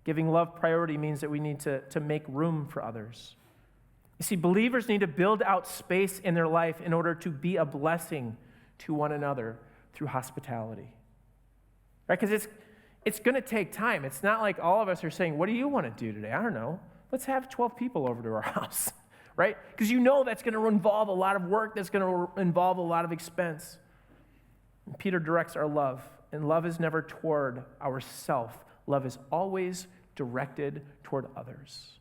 Giving love priority means that we need to make room for others. You see, believers need to build out space in their life in order to be a blessing to one another through hospitality. Right? Because it's going to take time. It's not like all of us are saying, what do you want to do today? I don't know. Let's have 12 people over to our house. Right? Because you know that's going to involve a lot of work. That's going to involve a lot of expense. And Peter directs our love. And love is never toward ourself. Love is always directed toward others.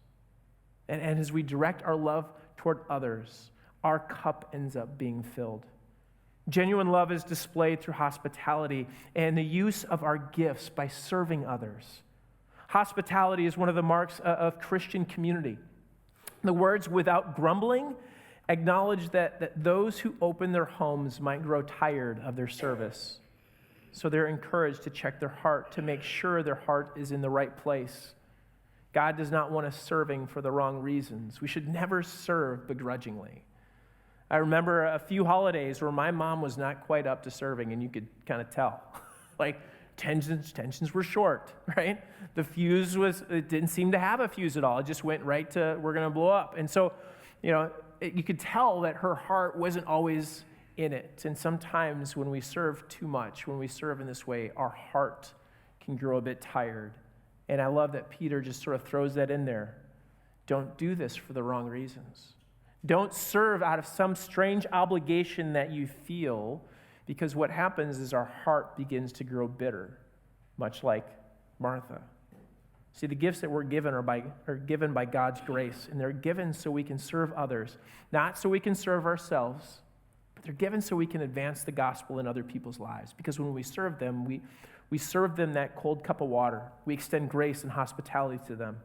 And as we direct our love toward others, our cup ends up being filled. Genuine love is displayed through hospitality and the use of our gifts by serving others. Hospitality is one of the marks of Christian community. The words "without grumbling" acknowledge that those who open their homes might grow tired of their service. So they're encouraged to check their heart to make sure their heart is in the right place. God does not want us serving for the wrong reasons. We should never serve begrudgingly. I remember a few holidays where my mom was not quite up to serving, and you could kind of tell. Like, tensions were short, right? The fuse it didn't seem to have a fuse at all. It just went right to, we're going to blow up. And so, you could tell that her heart wasn't always in it. And sometimes when we serve too much, when we serve in this way, our heart can grow a bit tired. And I love that Peter just sort of throws that in there. Don't do this for the wrong reasons. Don't serve out of some strange obligation that you feel, because what happens is our heart begins to grow bitter, much like Martha. See, the gifts that we're given are given by God's grace, and they're given so we can serve others, not so we can serve ourselves, but they're given so we can advance the gospel in other people's lives. Because when we serve them, we serve them that cold cup of water. We extend grace and hospitality to them.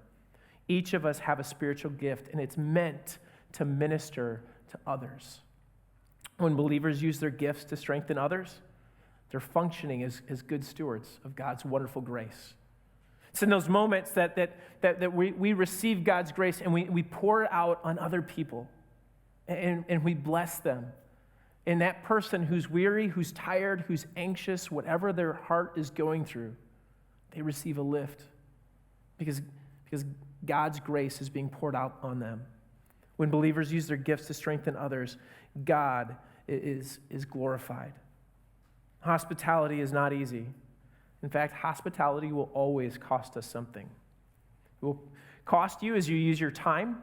Each of us have a spiritual gift, and it's meant to minister to others. When believers use their gifts to strengthen others, they're functioning as good stewards of God's wonderful grace. It's in those moments that we receive God's grace and we pour it out on other people, and we bless them. And that person who's weary, who's tired, who's anxious, whatever their heart is going through, they receive a lift because God's grace is being poured out on them. When believers use their gifts to strengthen others, God is glorified. Hospitality is not easy. In fact, hospitality will always cost us something. It will cost you as you use your time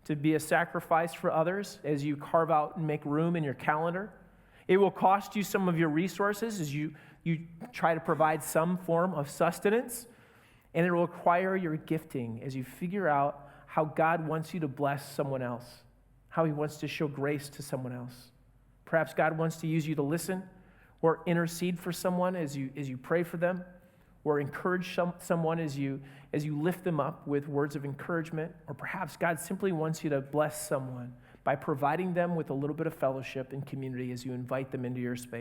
to be a sacrifice for others, as you carve out and make room in your calendar. It will cost you some of your resources as you try to provide some form of sustenance. And it will require your gifting as you figure out how God wants you to bless someone else, how he wants to show grace to someone else. Perhaps God wants to use you to listen or intercede for someone as you pray for them, or encourage someone as you lift them up with words of encouragement. Or perhaps God simply wants you to bless someone by providing them with a little bit of fellowship and community as you invite them into your space.